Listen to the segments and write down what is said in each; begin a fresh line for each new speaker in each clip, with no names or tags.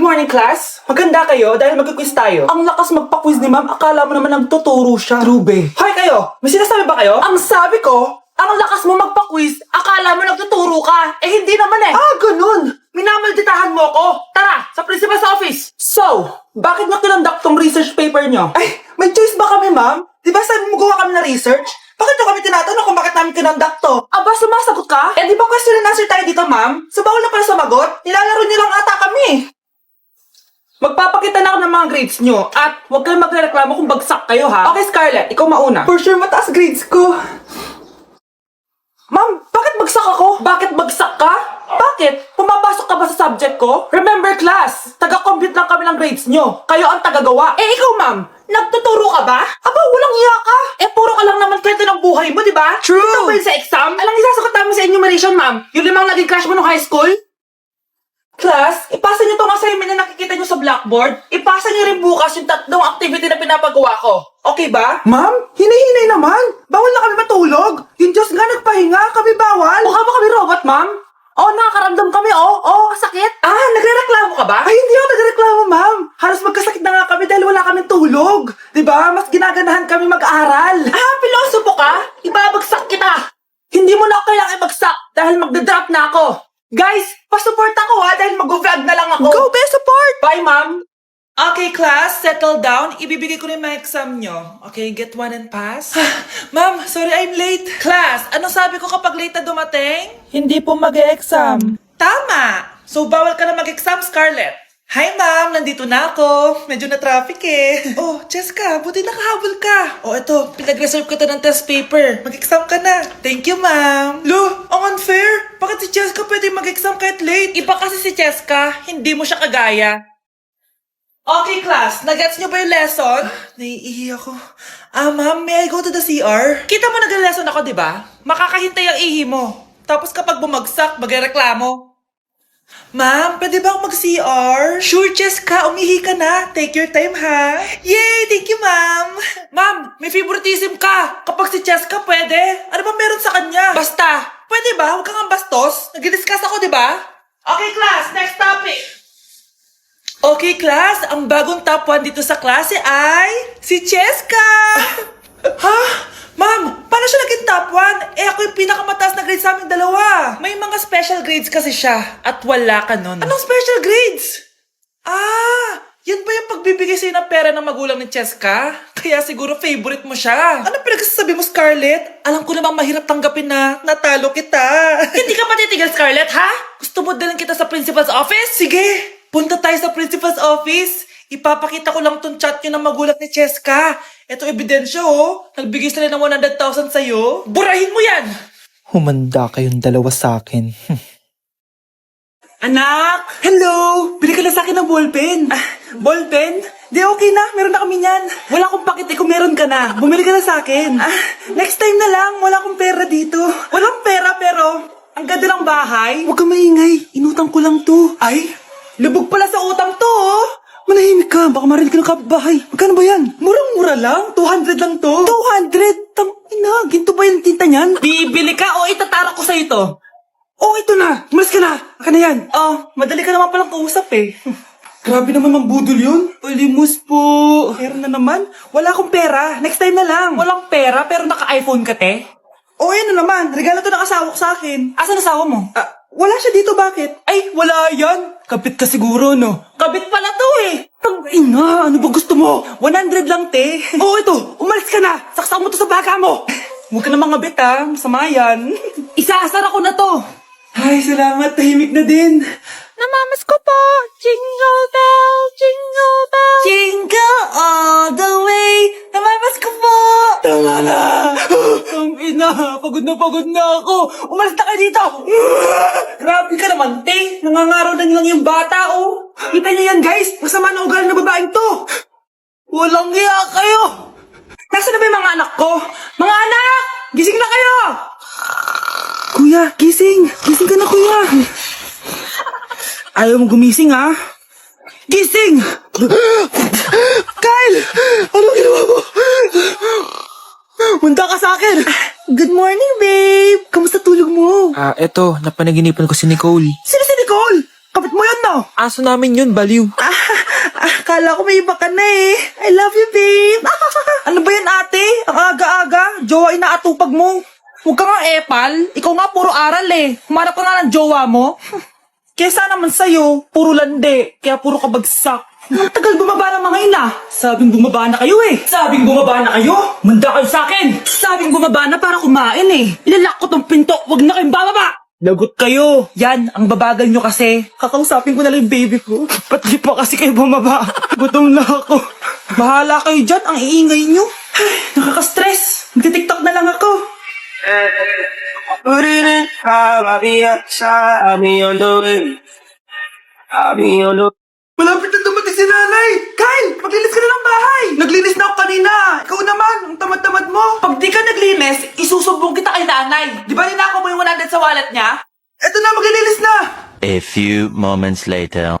morning, class. Maganda kayo dahil mag-quiz tayo. Ang lakas magpa-quiz ni ma'am, akala mo naman nagtuturo siya. Trube. Hoy kayo, may sinasabi ba kayo? Ang sabi ko, ang lakas mo magpa-quiz, akala mo nagtuturo ka. Eh hindi naman eh. Ah, ganun. Minamalditahan mo ako. Tara, sa principal's office. So, bakit nyo kinonduct tong research paper nyo? Ay, may choice ba kami, ma'am? Di ba sabi mo gawa kami na research? Bakit nyo kami tinatanong kung bakit namin kinonduct to? Aba, sumasagot ka? Eh di ba question and answer tayo dito, ma'am? So bawal na pala sumagot? Nilalaro nyo lang ata kami. Magpapakita na ako ng mga grades nyo at huwag kayong magreklamo kung bagsak kayo, ha? Okay, Scarlett, ikaw mauna. For sure, mataas grades ko. Ma'am, bakit bagsak ako? Bakit bagsak ka? Bakit? Pumapasok ka ba sa subject ko? Remember class, taga-compute lang kami ng grades nyo. Kayo ang tagagawa. Eh ikaw ma'am, nagtuturo ka ba? Aba, walang iya ka. Eh puro ka lang naman kwento ng buhay mo, di ba? True. Ito ba yun sa exam? Alang isasagot namin sa enumeration, ma'am. Yung 5 naging crush mo nung high school? Class, ipasa nyo tong assignment na nakikita nyo sa blackboard. Ipasa nyo rin bukas yung 3 activity na pinapagawa ko. Okay ba? Ma'am, hinihinay naman. Bawal na kami matulog. Yung Diyos nga nagpahinga, kami bawal. Mukha ba kami robot, ma'am? Oo, nakakaramdam kami, sakit. Ah, nagrereklamo ka ba? Ay, hindi ako nagrereklamo, ma'am. Halos magkasakit na nga kami dahil wala kaming tulog. Diba? Mas ginaganahan kami mag-aral. Ah, pilosopo ka? Ibabagsak kita. Hindi mo na ako kailangang ibagsak dahil magdadrop na ako. Guys, pasupport ako ha dahil mag-vlog na lang ako. Go, best support! Bye, ma'am. Okay, class, settle down. Ibibigay ko rin mga exam nyo. Okay, get one and pass. Ma'am, sorry I'm late. Class, ano sabi ko kapag late na dumating? Hindi po mag-e-exam. Tama! So, bawal ka na mag-exam, Scarlett. Hi, ma'am! Nandito na ako. Medyo na-traffic eh. Oh, Cheska, buti nakahabol ka. Oh, eto, pinag-reserve ko to ng test paper. Mag-exam ka na. Thank you, ma'am. Lo, ang unfair. Bakit si Cheska pwede mag-exam kahit late? Iba kasi si Cheska, hindi mo siya kagaya. Okay, class. Nagets niyo ba yung lesson? Naiihi ako. Ma'am, may I go to the CR? Kita mo nag-lesson ako, di ba? Makakahintay ang ihi mo. Tapos kapag bumagsak, magreklamo. Ma'am, pwede ba akong mag-CR? Sure, Cheska. Umihi ka na. Take your time, ha? Yay! Thank you, ma'am. Ma'am, may favoritism ka. Kapag si Cheska, pwede. Ano ba meron sa kanya? Basta. Pwede ba? Huwag kang ang bastos. Nag-discuss ako, di ba? Okay, class. Next topic. Okay, class. Ang bagong top 1 dito sa klase ay si Cheska. Ha? Ma'am, paano siya naging top 1? Eh, ako yung pinakamataas na grade sa aming dalawa. May mga special grades kasi siya at wala ka nun. Anong special grades? Yan ba yung pagbibigay sa'yo ng pera ng magulang ni Cheska? Kaya siguro favorite mo siya. Ano pinagsasabi mo, Scarlett? Alam ko namang mahirap tanggapin na natalo kita. Hindi ka pa titigil, Scarlett, ha? Gusto mo dalhin kita sa principal's office? Sige, punta tayo sa principal's office. Ipapakita ko lang tong chat nyo ng magulang ni Cheska. Ito ebidensya, oh. Nagbigay sila ng 100,000 sa'yo. Burahin mo yan!
Humanda kayong dalawa sa akin.
Anak! Hello! Bili ka na sa akin ng ballpen. Ballpen? Di, okay na. Meron na kami niyan. Wala akong pakit kung meron ka na. Bumili ka na sa akin. Next time na lang. Wala akong pera dito. Walang pera pero ang ganda ng bahay. Huwag ka maingay. Inutang ko lang to. Ay, lubog pala sa utang to, oh. Manahimik ka. Baka marinig ka ng kapitbahay. Magkano ba yan? Murang-mura lang. 200 lang to. 200? Tangina. Ginto ba yung tinta niyan? Bibili ka o itatara ko sa ito? Oh, ito na. Umalis ka na. Aka na yan. Madali ka naman palang kausap eh. Grabe naman mambudol yun. Ulimos po. Meron na naman. Wala akong pera. Next time na lang. Walang pera pero naka-iPhone ka, te? Oh, ano naman. Regalo to ng asawa ko sa akin. Asan asawa mo? Wala siya dito. Bakit? Ay, wala yan. Kabit ka siguro, no? Kabit pala to eh. Tangina, ano ba gusto mo? 100 lang, te. Oh, ito. Umalis ka na. Saksak mo to sa baga mo. Huwag ka na mga bit, ha. Masama yan. Isaasar ako na to. Ay, salamat. Tahimik na din.
Namamas ko po. Jingle bell, jingle bell.
Jingle all the way. Namamas ko po. Tama na. Ang ina, pagod na ako. Umalis na kayo dito. Grabe ka naman, te. Nangangaraw na nilang yung bata, oh. Kita niyo yan, guys. Masama na ugali na babaeng to. Walang iya kayo. Nasaan na ba yung mga anak ko? Mga anak! Gising na kayo! Kuya, gising. Gising ka na, kuya. Ayaw mo gumising, ha? Gising! Kyle! Anong ginawa mo? Munta ka sa akin! Good morning, babe! Kamusta tulog mo?
Eto, napanaginipan ko si Nicole.
Sino si Nicole? Kapit mo yun, no?
Aso namin yun, baliw.
Kala ko may iba ka na eh. I love you, babe. Ano ba yan, ate? Ang aga-aga. Jowa inaatupag mo. Huwag ka nga epal. Ikaw nga puro aral eh. Humarap ka nga ng jowa mo. Kesa naman sa'yo, puro lande. Kaya puro kabagsak. Ang tagal bumaba ng mga ina. Sabing bumaba na kayo eh. Sabing bumaba na kayo. Manda kayo sa akin. Sabing bumaba na para kumain eh. Ilalak ko tong pinto. Huwag na kayong bababa. Lagot kayo. Yan, ang babagal nyo kasi. Kakausapin ko na lang yung baby ko. Ba't di pa kasi kayo bumaba? Gutom na ako. Bahala kayo dyan, ang iingay nyo. Ay, nakaka-stress. Magti-tiktok na lang ako.
우리는 하마비야 사람이 온도를 아미 온도
Malapit na dumating si nanay! Kyle! Maglinis ka na ng bahay! Naglinis na ako kanina! Ikaw naman, ang tamad-tamad mo! Pag di ka naglinis, isusumbong kita kay nanay! Di ba ninako mo yung 100 sa wallet niya? Eto na, maglilinis na!
A few moments later.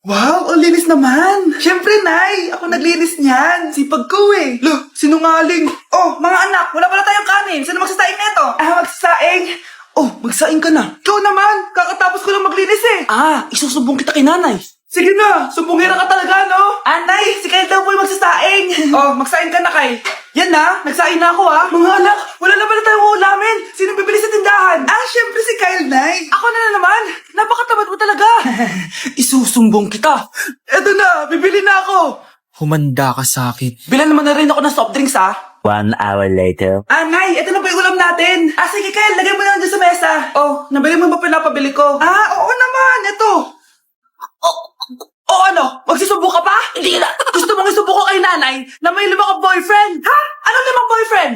Wow, ang linis naman! Siyempre, nay! Ako naglinis niyan! Sipag ko eh! Lo, sinungaling! Oh, mga anak, wala pala tayong kanin! Sino magsasaing neto? Magsasaing! Oh, magsaing ka na! Ikaw naman! Kakatapos ko lang maglinis eh! Isusumbong kita kay nanay! Sige na! Sumbongera ka talaga, no? Anay, si Kyle daw po yung magsasaing! Oh, magsaing ka na, Kyle! Yan na, nagsaing na ako Mga anak, wala na pala tayong ulamin! Sino bibili sa tindahan? Siyempre si Kyle, nay! Ako na naman! Napakatamad mo talaga! Isusumbong kita! Eto na, bibili na ako!
Humanda ka sa akin.
Bilan naman na rin ako ng soft drinks,
1 hour later.
Nay, ito na ba yung ulam natin? Sige, Kyle, lagay mo na lang dyan sa mesa. Oh, nabili mo ba pinapabili ko? Oo naman, ito. Ano? Magsusubo ka pa? Hindi na. Gusto mong isubo ko kay nanay na may 5 ka boyfriend? Ha? Anong 5 boyfriend?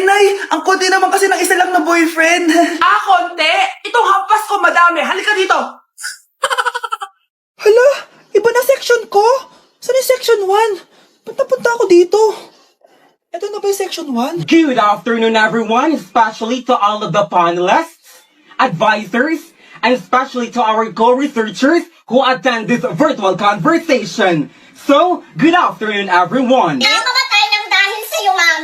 Nay, ang konti naman kasi ng isa lang na boyfriend. Konti? Itong hampas ko madami. Halika dito. Hala, iba na section ko. Saan yung section 1? Ba't napunta ako dito? Ito na ba yung section 1?
Good afternoon, everyone, especially to all of the panelists, advisors, and especially to our co-researchers who attend this virtual conversation. So, good afternoon, everyone.
Namamatay ng dahil sa iyo, ma'am.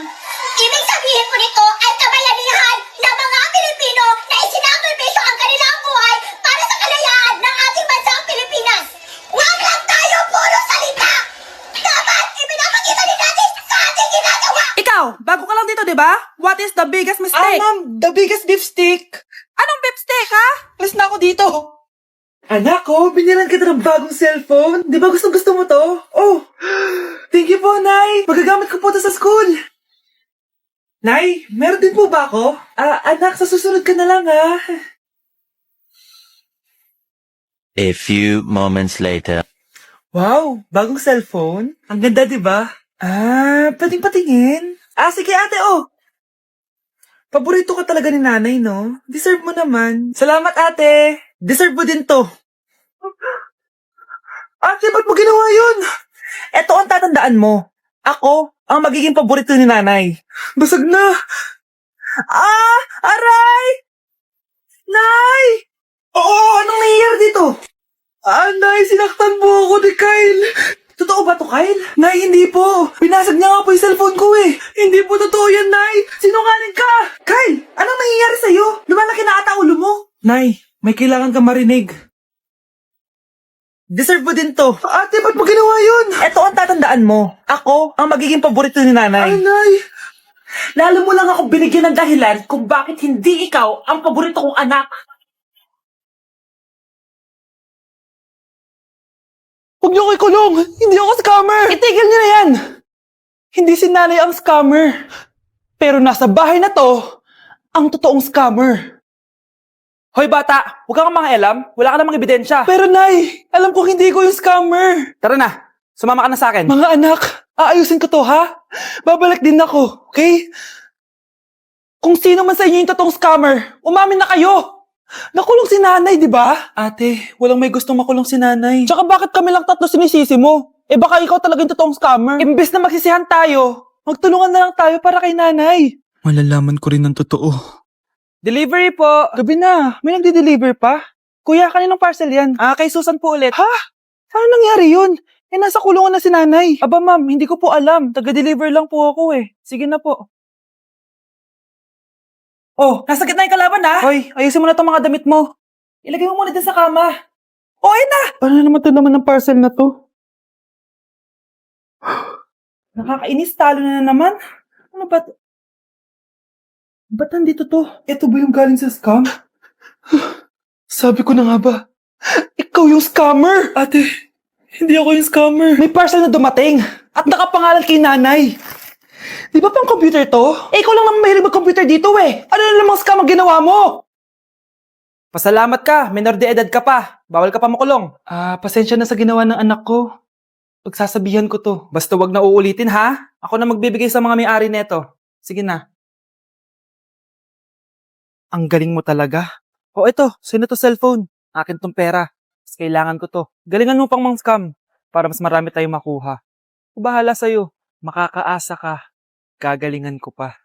Ibig sabihin po nito ay kabayanihan ng mga Pilipino na isinakripisyo ang kanilang buhay para sa kalayaan ng ating bansang Pilipinas. Huwag lang tayo puro salita! Dapat ipinapakita din natin sa ating ginagawa!
Ikaw, bago ka lang dito, di ba? What is the biggest mistake? Ma'am, the biggest beef stick. Anong beef stick, ha? Alis na ako dito. Anak ko, binilan kita ng bagong cellphone. Di ba gusto mo to? Oh, thank you po, Nay. Magagamit ko po to sa school. Nay, meron din po ba ako? Anak, sa susunod ka na lang, ha?
A few moments later.
Wow, bagong cellphone? Ang ganda, di ba? Pwedeng patingin? Sige ate, oh. Paborito ka talaga ni nanay, no? Deserve mo naman. Salamat, ate. Deserve mo din to. Ate, ba't mo ginawa yun? Eto ang tatandaan mo. Ako ang magiging paborito ni nanay. Basag na. Aray! Nay! Oo, anong nangyayari dito? Nay, sinaktan mo ako ni Kyle. Totoo ba to, Kyle? Nay, hindi po. Pinasag niya nga po yung cellphone ko eh. Hindi po totoo yan, Nay. Sinungaling ka. Kyle, anong nangyayari sa'yo? Lumalaki na ata ulo mo. Nay, may kailangan ka marinig. Deserve mo din to. Ate, ba't mo ginawa yun? Ito ang tatandaan mo. Ako ang magiging paborito ni nanay. Nay. Lalo mo lang ako binigyan ng dahilan kung bakit hindi ikaw ang paborito kong anak. Huwag niyo ko ikulong! Hindi ako scammer! Itigil niyo na yan! Hindi si nanay ang scammer. Pero nasa bahay na to, ang totoong scammer. Hoy bata, huwag kang mangialam. Wala ka namang ebidensya. Pero nay, alam ko hindi ko yung scammer. Tara na, sumama ka na sa akin. Mga anak, aayusin ko to ha? Babalik din ako, okay? Kung sino man sa inyo yung totoong scammer, umamin na kayo! Nakulong si nanay, di ba? Ate, walang may gustong makulong si nanay. Tsaka bakit kami lang tatlo sinisisi mo? Baka ikaw talaga yung totoong scammer. Imbes na magsisihan tayo, magtulungan na lang tayo para kay nanay.
Malalaman ko rin ang totoo.
Delivery po. Gabi na, may nagde-deliver pa? Kuya, kaninong parcel yan? Kay Susan po ulit. Ha? Paano nangyari yun? Nasa kulungan na si nanay. Aba ma'am, hindi ko po alam. Taga-deliver lang po ako eh. Sige na po. Oh, nasa gitna yung kalaban ha? Hoy, ayusin mo na itong mga damit mo. Ilagay mo muna dyan sa kama. ayun na!
Ano naman to naman ng parcel na to?
Nakakainis, talo na naman. Ano ba? Ba't nandito to?
Ito ba yung galing sa scam? Sabi ko na nga ba? Ikaw yung scammer! Ate, hindi ako yung scammer.
May parcel na dumating at nakapangalan kay nanay. Di ba pang computer to? Ikaw lang naman mahilig mag-computer dito Ano na namang scam ang ginawa mo? Pasalamat ka, minor de edad ka pa. Bawal ka pa makulong.
Pasensya na sa ginawa ng anak ko. Pagsasabihan ko to.
Basta wag na uulitin ha. Ako na magbibigay sa mga may-ari neto. Sige na.
Ang galing mo talaga.
O ito, sino to cellphone? Akin tong pera. Mas kailangan ko to. Galingan mo pang mang scam para mas marami tayong makuha. Bahala sa'yo. Makakaasa ka. Gagalingan ko pa.